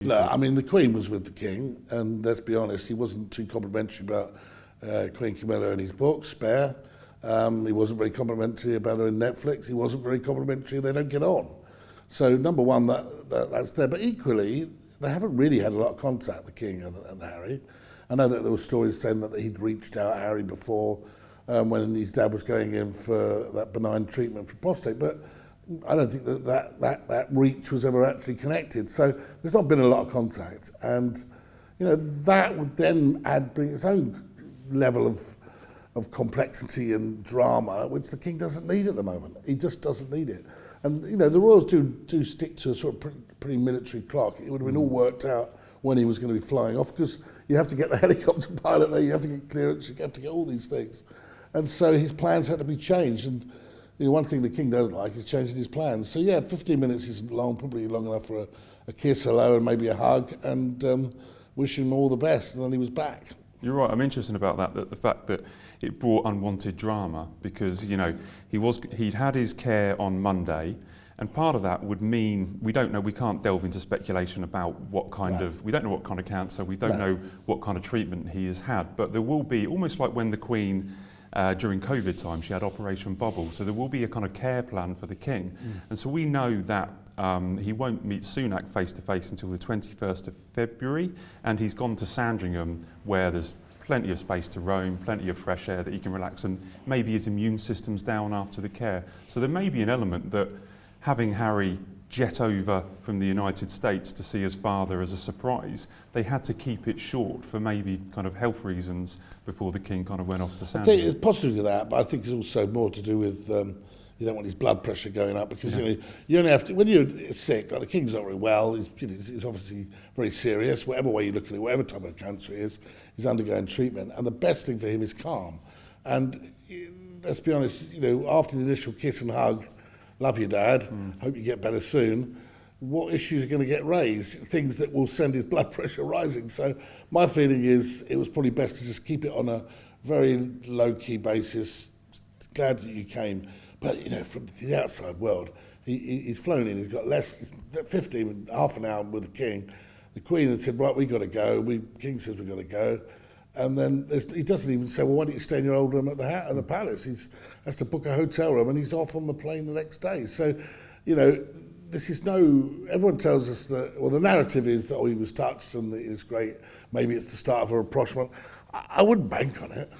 No, I mean, the Queen was with the King, and let's be honest, he wasn't too complimentary about Queen Camilla in his book, Spare. He wasn't very complimentary about her in Netflix. He wasn't very complimentary. They don't get on. So, number one, that's there. But equally, they haven't really had a lot of contact, the King and Harry. I know that there were stories saying that he'd reached out Harry before when his dad was going in for that benign treatment for prostate, but I don't think that reach was ever actually connected. So there's not been a lot of contact, and that would then bring its own level of complexity and drama, which the King doesn't need at the moment. He just doesn't need it. And the royals do stick to a sort of pretty military clock. It would have been all worked out when he was going to be flying off, because you have to get the helicopter pilot there, you have to get clearance, you have to get all these things. And so his plans had to be changed. And one thing the King doesn't like is changing his plans. So 15 minutes isn't long, probably long enough for a kiss, hello, and maybe a hug, and wish him all the best. And then he was back. You're right. I'm interested about that the fact that it brought unwanted drama, because he'd had his care on Monday, and part of that would mean we don't know. We can't delve into speculation about what kind of. We don't know what kind of cancer. We don't know what kind of treatment he has had. But there will be, almost like when the Queen, during COVID time, she had Operation Bubble. So there will be a kind of care plan for the King. And so we know that he won't meet Sunak face to face until the 21st of February. And he's gone to Sandringham, where there's plenty of space to roam, plenty of fresh air that he can relax, and maybe his immune system's down after the care. So there may be an element that having Harry jet over from the United States to see his father as a surprise, they had to keep it short for maybe kind of health reasons before the King kind of went off to Sandringham. I think it's possibly that, but I think it's also more to do with you don't want his blood pressure going up, because you only have to, when you're sick, like the King's not very well, he's obviously very serious, whatever way you look at it, whatever type of cancer it is, he's undergoing treatment, and the best thing for him is calm. And let's be honest, after the initial kiss and hug, love you, Dad, hope you get better soon, what issues are going to get raised? Things that will send his blood pressure rising. So my feeling is it was probably best to just keep it on a very low-key basis. Glad that you came. But, from the outside world, he's flown in, he's got half an hour with the King. The Queen had said, right, we've got to go. King says we've got to go. And then he doesn't even say, well, why don't you stay in your old room at the palace? He has to book a hotel room, and he's off on the plane the next day. So, this is everyone tells us that, well, the narrative is that, he was touched and it was great. Maybe it's the start of a rapprochement. I wouldn't bank on it.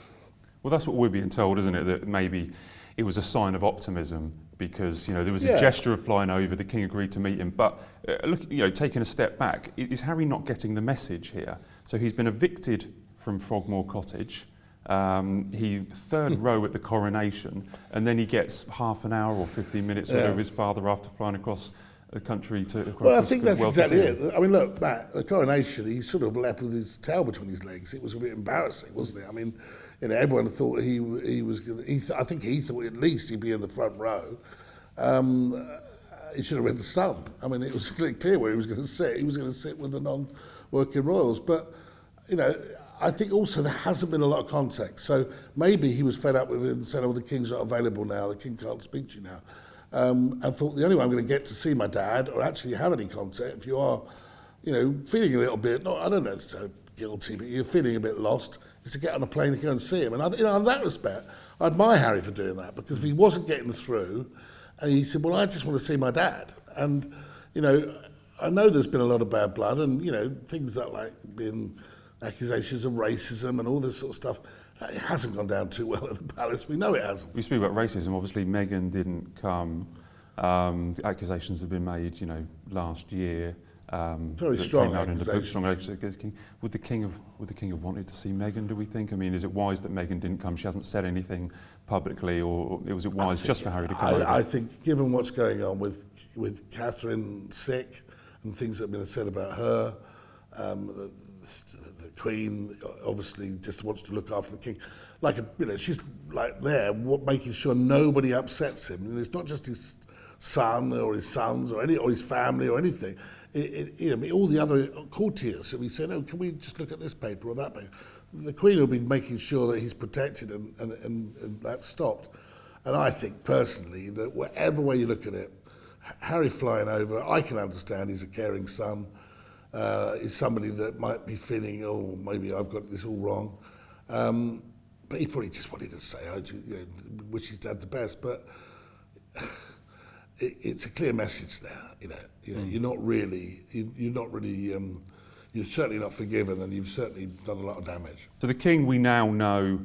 Well, that's what we're being told, isn't it? That maybe it was a sign of optimism, because there was a gesture of flying over. The King agreed to meet him, but taking a step back, is Harry not getting the message here? So he's been evicted from Frogmore Cottage. He third row at the coronation, and then he gets half an hour or 15 minutes with his father after flying across the country to. Well, I think that's exactly it. I mean, look, Matt, the coronation, he sort of left with his tail between his legs. It was a bit embarrassing, wasn't it? I mean, everyone thought he was going to. I think he thought at least he'd be in the front row. He should have read the Sun. I mean, it was clear where he was going to sit. He was going to sit with the non-working royals. But, I think also there hasn't been a lot of context. So maybe he was fed up with it and said, the King's not available now, the King can't speak to you now. And thought the only way I'm going to get to see my dad, or actually have any contact, if you are, feeling a little bit, I don't know, so guilty, but you're feeling a bit lost, is to get on a plane and go and see him. And in that respect, I admire Harry for doing that, because if he wasn't getting through, and he said, well, I just want to see my dad. And, I know there's been a lot of bad blood, and, things that like being accusations of racism and all this sort of stuff, it hasn't gone down too well at the palace. We know it hasn't. We speak about racism. Obviously, Meghan didn't come. The accusations have been made, last year. Very strong accusations. Would the King have wanted to see Meghan, do we think? I mean, is it wise that Meghan didn't come? She hasn't said anything publicly, or was it wise just for Harry to come over? I think, given what's going on with Catherine sick and things that have been said about her, the Queen obviously just wants to look after the King. She's like there, making sure nobody upsets him. And it's not just his son or his sons or his family or anything. All the other courtiers should be saying, "Oh, can we just look at this paper or that paper?" The Queen will be making sure that he's protected and that's stopped. And I think personally that whatever way you look at it, Harry flying over, I can understand he's a caring son. is somebody that might be feeling, oh, maybe I've got this all wrong. But he probably just wanted to say, wish his dad the best. But it's a clear message there. You're not really, you're certainly not forgiven, and you've certainly done a lot of damage. So the King, we now know,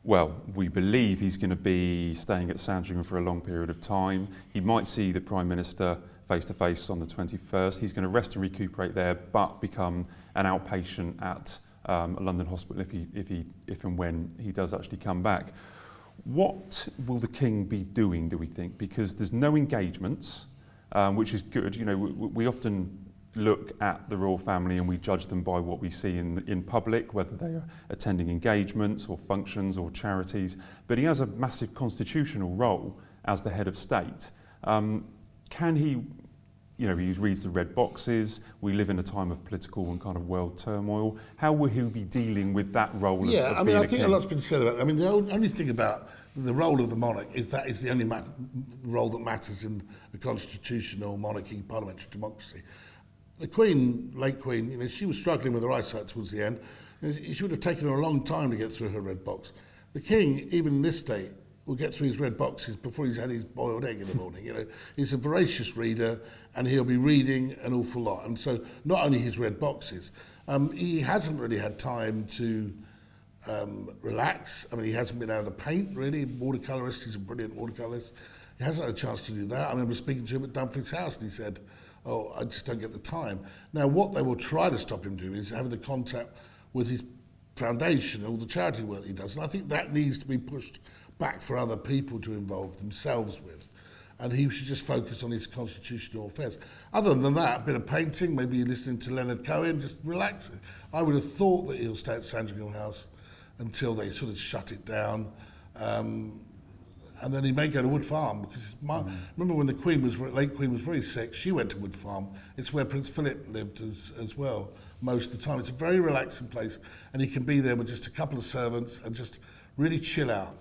well, we believe he's going to be staying at Sandringham for a long period of time. He might see the Prime Minister face to face on the 21st. He's going to rest and recuperate there, but become an outpatient at a London hospital if and when he does actually come back. What will the King be doing, do we think? Because there's no engagements, which is good. We often look at the royal family and we judge them by what we see in public, whether they are attending engagements or functions or charities. But he has a massive constitutional role as the head of state. Can he, he reads the red boxes. We live in a time of political and kind of world turmoil. How will he be dealing with that role of being a king? I think a lot's been said about it. The only thing about the role of the monarch is that is the only role that matters in a constitutional monarchy, parliamentary democracy. The Queen, late Queen, she was struggling with her eyesight towards the end. She would have taken her a long time to get through her red box. The King, even in this state, will get through his red boxes before he's had his boiled egg in the morning. He's a voracious reader, and he'll be reading an awful lot. And so, not only his red boxes, he hasn't really had time to relax. He hasn't been able to paint really. Watercolourist, he's a brilliant watercolourist. He hasn't had a chance to do that. I remember speaking to him at Dumfries House, and he said, "Oh, I just don't get the time." Now, what they will try to stop him doing is having the contact with his foundation and all the charity work he does. And I think that needs to be pushed back for other people to involve themselves with. And he should just focus on his constitutional affairs. Other than that, a bit of painting, maybe listening to Leonard Cohen, just relaxing. I would have thought that he'll stay at Sandringham House until they sort of shut it down. And then he may go to Wood Farm, because remember when the late Queen was very sick, she went to Wood Farm. It's where Prince Philip lived as well most of the time. It's a very relaxing place, and he can be there with just a couple of servants and just really chill out.